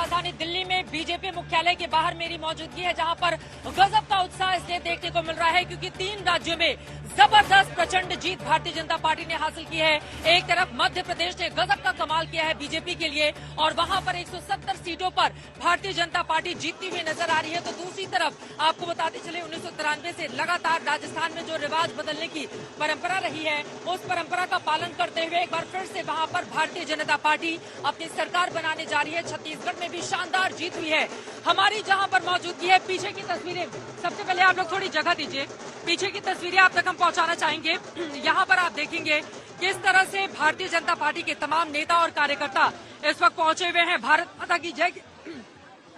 राजधानी दिल्ली में बीजेपी मुख्यालय के बाहर मेरी मौजूदगी है, जहां पर गजब का उत्साह इसलिए देखने को मिल रहा है क्योंकि 3 राज्यों में जबरदस्त प्रचंड जीत भारतीय जनता पार्टी ने हासिल की है। एक तरफ मध्य प्रदेश ने गजब का कमाल किया है बीजेपी के लिए और वहां पर 170 सीटों पर भारतीय जनता पार्टी जीतती हुई नजर आ रही है। तो दूसरी तरफ आपको बताते चले 1993 से लगातार राजस्थान में जो रिवाज बदलने की परंपरा रही है, उस परंपरा का पालन करते हुए एक बार फिर से वहां पर भारतीय जनता पार्टी अपनी सरकार बनाने जा रही है। छत्तीसगढ़ में भी शानदार जीत हुई है। हमारी जहां पर मौजूदगी है, पीछे की तस्वीरें, सबसे पहले आप लोग थोड़ी जगह दीजिए, पीछे की तस्वीरें आप तक हम पहुंचाना चाहेंगे। यहाँ पर आप देखेंगे किस तरह से भारतीय जनता पार्टी के तमाम नेता और कार्यकर्ता इस वक्त पहुंचे हुए हैं। भारत माता की जय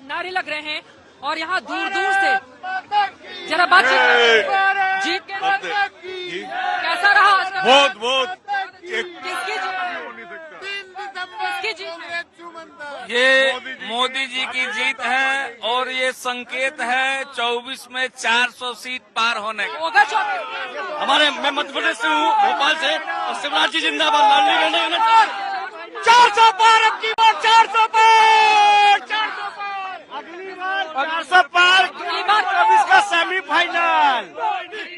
नारे लग रहे हैं और यहाँ दूर दूर से जरा बातचीत, जीत के बाद कैसा रहा आज का? बहुत किसकी जीत? ये मोदी जी की जीत है और ये संकेत है 24 में 400 सीट पार होने का। होगा 24। हमारे, मैं मध्य प्रदेश से हूँ, भोपाल से, और शिवराज जी जिंदाबाद, लाडली बहन 400 पार, अब की बार 400 पार, 400 पार, अगली बार 400 पार, अगली बार 24 का सेमीफाइनल,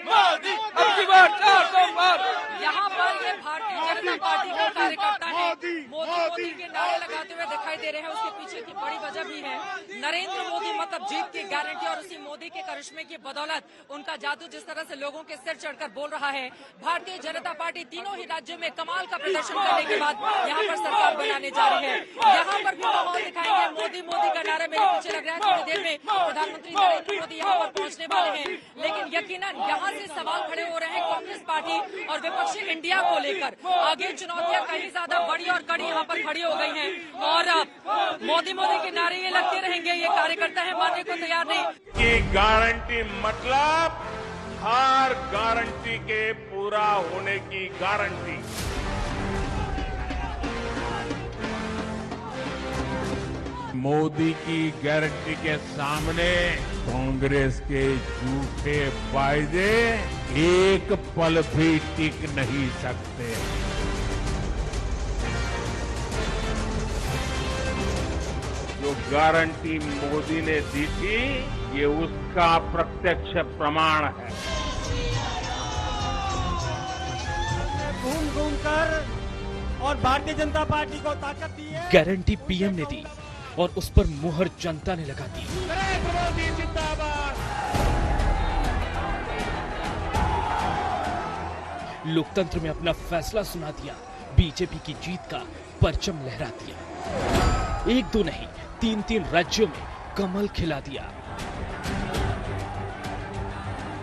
मोदी अब की बार 400 पार। यहाँ पर ये भारतीय जनता पार्टी के कार्यकर्ता है, मोदी के नारे लगाते हुए दिखाई दे रहे हैं। उसके पीछे की बड़ी वजह भी है नरेंद्र मोदी, मतलब जीत की गारंटी, और उसी मोदी के करिश्मे की बदौलत उनका जादू जिस तरह से लोगों के सिर चढ़कर बोल रहा है। भारतीय जनता पार्टी तीनों ही राज्यों में कमाल का प्रदर्शन करने के बाद यहाँ पर सरकार बनाने जा रही है। यहाँ पर भी माहौल दिखाएंगे, मोदी मोदी का नारा मेरे पीछे लग रहा है। थोड़ी देर में प्रधानमंत्री नरेंद्र मोदी यहाँ पर पहुंचने वाले हैं, लेकिन यकीनन यहाँ से सवाल खड़े हो रहे हैं कांग्रेस पार्टी और विपक्षी इंडिया को लेकर। आगे चुनौतियां कहीं ज्यादा बड़ी और कड़ी यहाँ पर खड़ी हो गई हैं और मोदी मोदी के नारे ये लगते रहेंगे। ये कार्यकर्ता है मानने को तैयार नहीं की गारंटी मतलब हर गारंटी के पूरा होने की गारंटी। मोदी की गारंटी के सामने कांग्रेस के झूठे वायदे एक पल भी टिक नहीं सकते। जो गारंटी मोदी ने दी थी, ये उसका प्रत्यक्ष प्रमाण है। घूम घूम कर और भारतीय जनता पार्टी को ताकत दी है। गारंटी पीएम ने दी और उस पर मुहर जनता ने लगा दी। नरेंद्र मोदी जिंदाबाद। लोकतंत्र में अपना फैसला सुना दिया, बीजेपी की जीत का परचम लहरा दिया। एक दो नहीं, 3-3 राज्यों में कमल खिला दिया।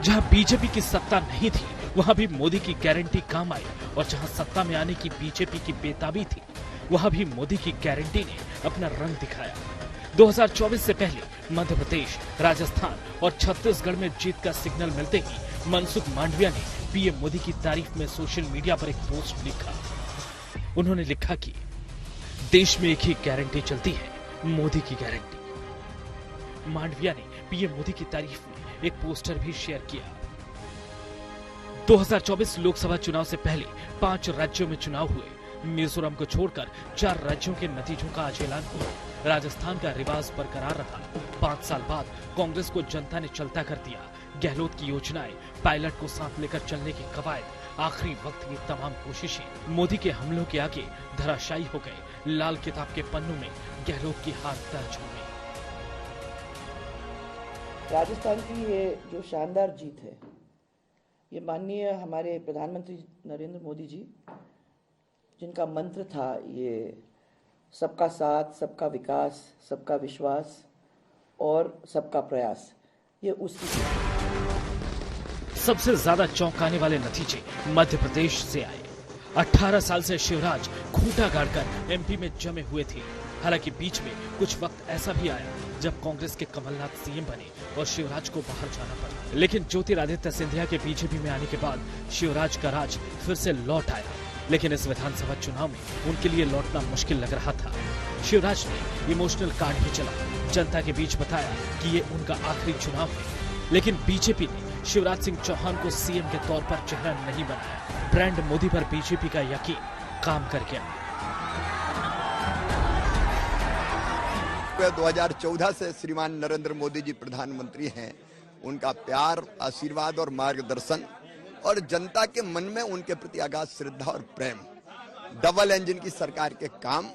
जहां बीजेपी की सत्ता नहीं थी, वहां भी मोदी की गारंटी काम आई और जहां सत्ता में आने की बीजेपी की बेताबी थी, वहां भी मोदी की गारंटी ने अपना रंग दिखाया। 2024 से पहले मध्य प्रदेश, राजस्थान और छत्तीसगढ़ में जीत का सिग्नल मिलते ही मनसुख मांडविया ने पीएम मोदी की तारीफ में सोशल मीडिया पर एक पोस्ट लिखा। उन्होंने लिखा कि देश में एक ही गारंटी चलती है, मोदी की गारंटी। मांडविया ने पीएम मोदी की तारीफ में एक पोस्टर भी शेयर किया। 2024 लोकसभा चुनाव से पहले 5 राज्यों में चुनाव हुए। मिजोरम को छोड़कर 4 राज्यों के नतीजों का आज ऐलान हुआ। राजस्थान का रिवाज बरकरार रहा। 5 साल बाद कांग्रेस को जनता ने चलता कर दिया। गहलोत की योजनाएं, पायलट को साथ लेकर चलने की कवायद, आखिरी वक्त की तमाम कोशिशें मोदी के हमलों के आगे धराशायी हो गए। लाल किताब के पन्नों में गहलोत की हार दर्ज हो गई। राजस्थान की ये जो शानदार जीत है, ये माननीय हमारे प्रधानमंत्री नरेंद्र मोदी जी, जिनका मंत्र था ये सबका साथ, सबका विकास, सबका विश्वास और सबका प्रयास, ये उसकी। सबसे ज्यादा चौंकाने वाले नतीजे मध्य प्रदेश से आए। 18 साल से शिवराज खूंटा गाड़कर एमपी में जमे हुए थे। हालांकि बीच में कुछ वक्त ऐसा भी आया जब कांग्रेस के कमलनाथ सीएम बने और शिवराज को बाहर जाना पड़ा। लेकिन ज्योतिरादित्य सिंधिया के बीजेपी में आने के बाद शिवराज का राज फिर से लौट आया। लेकिन इस विधानसभा चुनाव में उनके लिए लौटना मुश्किल लग रहा था। शिवराज ने इमोशनल कार्ड भी चला, जनता के बीच बताया कि ये उनका आखिरी चुनाव है। लेकिन बीजेपी ने शिवराज सिंह चौहान को सीएम के तौर पर चेहरा नहीं बनाया। ब्रांड मोदी पर बीजेपी का यकीन काम कर गया। रुपये 2014 से श्रीमान नरेंद्र मोदी जी प्रधानमंत्री हैं, उनका प्यार, आशीर्वाद और मार्गदर्शन और जनता के मन में उनके प्रति अगाध श्रद्धा और प्रेम, डबल इंजन की सरकार के काम,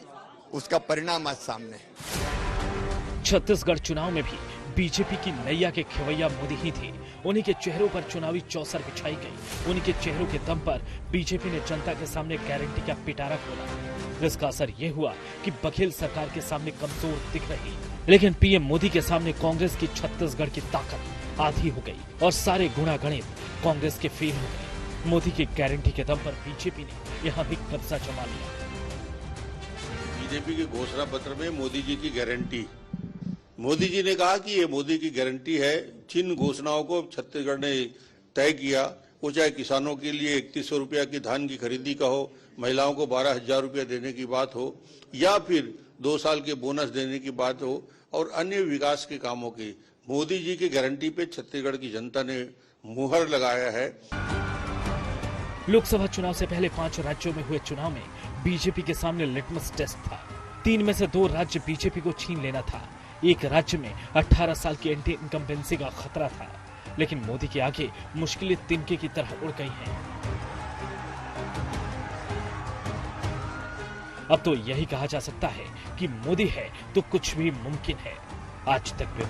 उसका परिणाम आज सामने है। छत्तीसगढ़ चुनाव में भी बीजेपी की नैया के खेवैया मोदी ही थे। उन्हीं के चेहरों पर चुनावी चौसर बिछाई गई। उन्हीं के चेहरों के दम पर बीजेपी ने जनता के सामने गारंटी का पिटारा खोला। इसका असर ये हुआ कि बघेल सरकार के सामने कमजोर दिख रही, लेकिन पीएम मोदी के सामने कांग्रेस की छत्तीसगढ़ की ताकत आधी हो गई और सारे गुणागणित कांग्रेस के फेल हो गए। मोदी की गारंटी के दम पर बीजेपी ने यहाँ भी कब्जा जमा लिया। बीजेपी के घोषणा पत्र में मोदी जी की गारंटी, मोदी जी ने कहा कि ये मोदी की गारंटी है। जिन घोषणाओं को छत्तीसगढ़ ने तय किया, वो चाहे किसानों के लिए 3100 रुपया की धान की खरीदी का हो, महिलाओं को 12,000 रुपया देने की बात हो, या फिर 2 साल के बोनस देने की बात हो, और अन्य विकास के कामों की, मोदी जी की गारंटी पे छत्तीसगढ़ की जनता ने मुहर लगाया है। लोकसभा चुनाव से पहले 5 राज्यों में हुए चुनाव में बीजेपी के सामने लिटमस टेस्ट था। 3 में से 2 राज्य बीजेपी को छीन लेना था। एक राज्य में 18 साल की एंटी इनकम्बेंसी का खतरा था, लेकिन मोदी के आगे मुश्किलें तिनके की तरह उड़ गई हैं। अब तो यही कहा जा सकता है कि मोदी है तो कुछ भी मुमकिन है। आज तक भी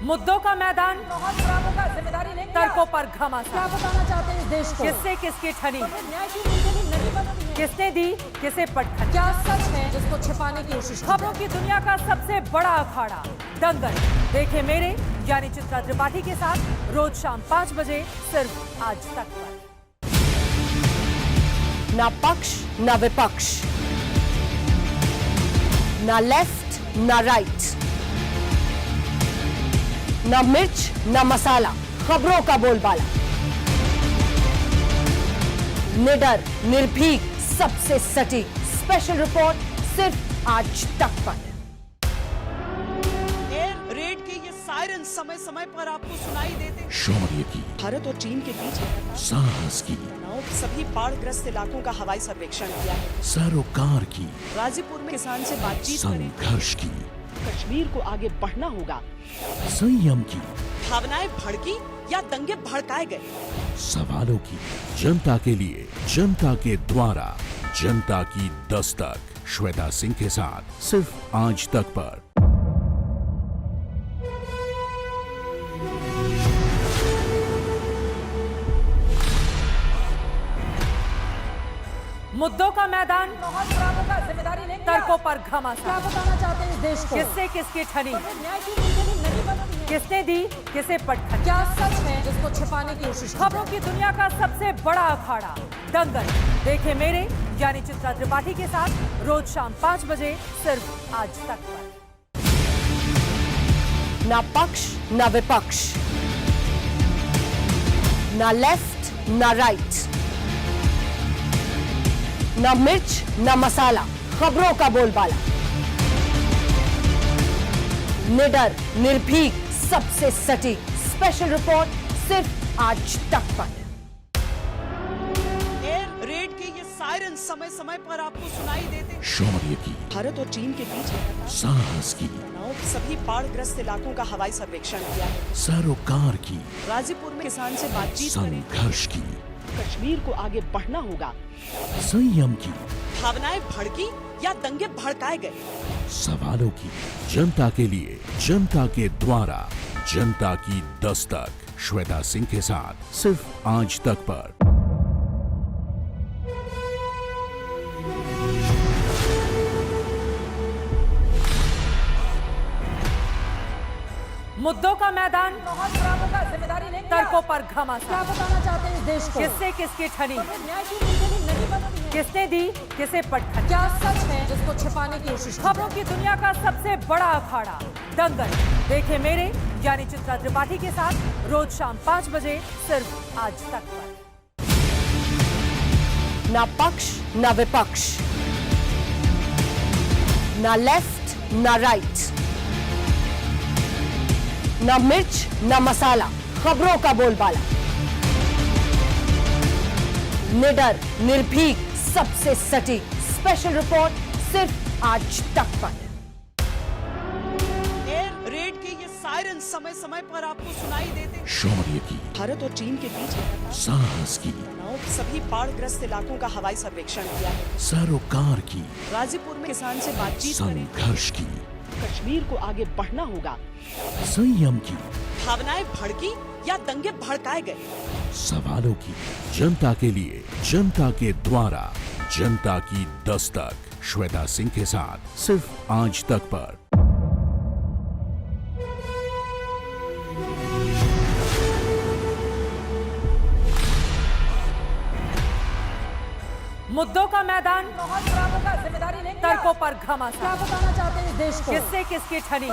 मुद्दों का मैदान, बहुत बड़ा होगा, जिम्मेदारी लेंगे, तर्कों पर घमासान। क्या बताना चाहते हैं इस देश को? किससे किसकी ठनी, न्याय की नीति नहीं बनती है, किसने दी किसे पटखनी, क्या सच है जिसको छिपाने की कोशिश। खबरों की दुनिया का सबसे बड़ा अखाड़ा दंगल देखे मेरे यानी चित्रा त्रिपाठी के साथ रोज शाम 5 बजे सिर्फ आज तक पर। ना पक्ष ना विपक्ष, ना लेफ्ट ना राइट, ना मिर्च ना मसाला, खबरों का बोलबाला, निडर निर्भीक सबसे सटीक स्पेशल रिपोर्ट सिर्फ आज तक पर। एयर रेड के ये सायरन समय समय पर आपको सुनाई देते। शौर्य की, भारत और चीन के बीच साहस की, सभी बाढ़ग्रस्त इलाकों का हवाई सर्वेक्षण किया है। सरोकार की, गाजीपुर में किसान से बातचीत करें। संघर्ष की, कश्मीर को आगे बढ़ना होगा। संयम की, भावनाएं भड़की या दंगे भड़काए गए, सवालों की, जनता के लिए, जनता के द्वारा, जनता की दस्तक। श्वेता सिंह के साथ सिर्फ आज तक पर। मुद्दों का मैदान, बहुत बड़ा होगा, जिम्मेदारी लेंगे, तर्कों पर घमासान। क्या बताना चाहते हैं इस देश को? किससे किसकी ठनी, न्याय की नीति नहीं बनती है, किसने दी किसे पटखनी, क्या सच है जिसको छिपाने की कोशिश। खबरों की दुनिया का सबसे बड़ा अखाड़ा दंगल देखे मेरे यानी चित्रा त्रिपाठी के साथ रोज शाम 5 बजे सिर्फ आज तक पर। ना पक्ष ना विपक्ष, ना लेफ्ट ना राइट, ना मिर्च ना मसाला, खबरों का बोलबाला, निडर निर्भीक सबसे सटीक स्पेशल रिपोर्ट सिर्फ आज तक पर। एयर रेड के ये सायरन समय समय पर आपको सुनाई देते। शौर्य की, भारत और चीन के बीच साहस की, सभी बाढ़ग्रस्त इलाकों का हवाई सर्वेक्षण किया है। सरोकार की, गाजीपुर में किसान से बातचीत करें। संघर्ष की, कश्मीर को आगे बढ़ना होगा। संयम की, भावनाएं भड़की या दंगे भड़काए गए, सवालों की, जनता के लिए, जनता के द्वारा, जनता की दस्तक। श्वेता सिंह के साथ सिर्फ आज तक पर। मुद्दों का मैदान, बहुत बड़ा होगा, जिम्मेदारी लेंगे, तर्कों पर घमासान। क्या बताना चाहते हैं इस देश को? किससे किसकी ठनी, न्याय की नीति नहीं बनती है, किसने दी किसे पटखनी, क्या सच है जिसको छिपाने की कोशिश। खबरों की दुनिया का सबसे बड़ा अखाड़ा दंगल देखे मेरे यानी चित्रा त्रिपाठी के साथ रोज शाम 5 बजे सिर्फ आज तक पर। ना पक्ष ना विपक्ष, ना लेफ्ट ना राइट, न मिर्च न मसाला, खबरों का बोलबाला। निडर, निर्भीक, सबसे सटीक स्पेशल रिपोर्ट सिर्फ आज तक पर। एयर रेड के ये सायरन समय समय पर आपको सुनाई देते हैं। शौर्य की, भारत और चीन के बीच लगातार साहस की, तनाव, सभी बाढ़ग्रस्त इलाकों का हवाई सर्वेक्षण किया है। सरोकार की, गाजीपुर में किसान से बातचीत करें। संघर्ष की, कश्मीर को आगे बढ़ना होगा। संयम की, भावनाएं भड़की या दंगे भड़काए गए। सवालों की, जनता के लिए, जनता के द्वारा, जनता की दस्तक। श्वेता सिंह के साथ सिर्फ आज तक पर। मुद्दों का मैदान, तर्कों पर घमासान। क्या बताना चाहते हैं देश को? किससे किसकी ठनी,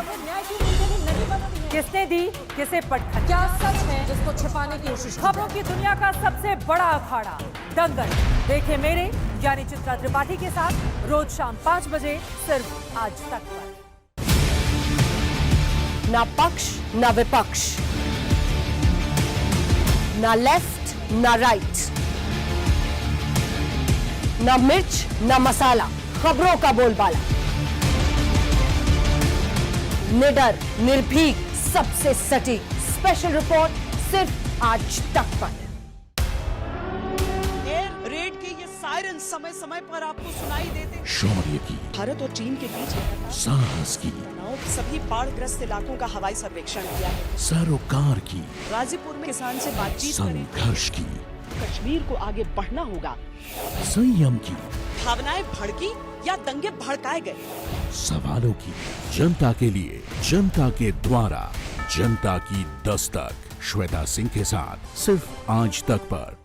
किसने दी किसे पटखनी, क्या सच है जिसको छिपाने की कोशिश। खबरों की दुनिया का सबसे बड़ा अखाड़ा दंगल देखे मेरे यानी चित्रा त्रिपाठी के साथ रोज शाम 5 बजे सिर्फ आज तक पर। ना पक्ष ना विपक्ष, ना लेफ्ट ना राइट, न मिर्च न मसाला, खबरों का बोलबाला। निडर, निर्भीक, सबसे सटीक स्पेशल रिपोर्ट सिर्फ आज तक पर। एयर रेड के ये सायरन समय समय पर आपको सुनाई देते हैं। शौर्य की, भारत और चीन के बीच लगातार साहस की, तनाव, सभी बाढ़ग्रस्त इलाकों का हवाई सर्वेक्षण किया है। सरोकार की, गाजीपुर में किसान से बातचीत करें। संघर्ष की, कश्मीर को आगे बढ़ना होगा। संयम की, भावनाएं भड़की या दंगे भड़काए गए। सवालों की, जनता के लिए, जनता के द्वारा, जनता की दस्तक। श्वेता सिंह के साथ सिर्फ आज तक पर।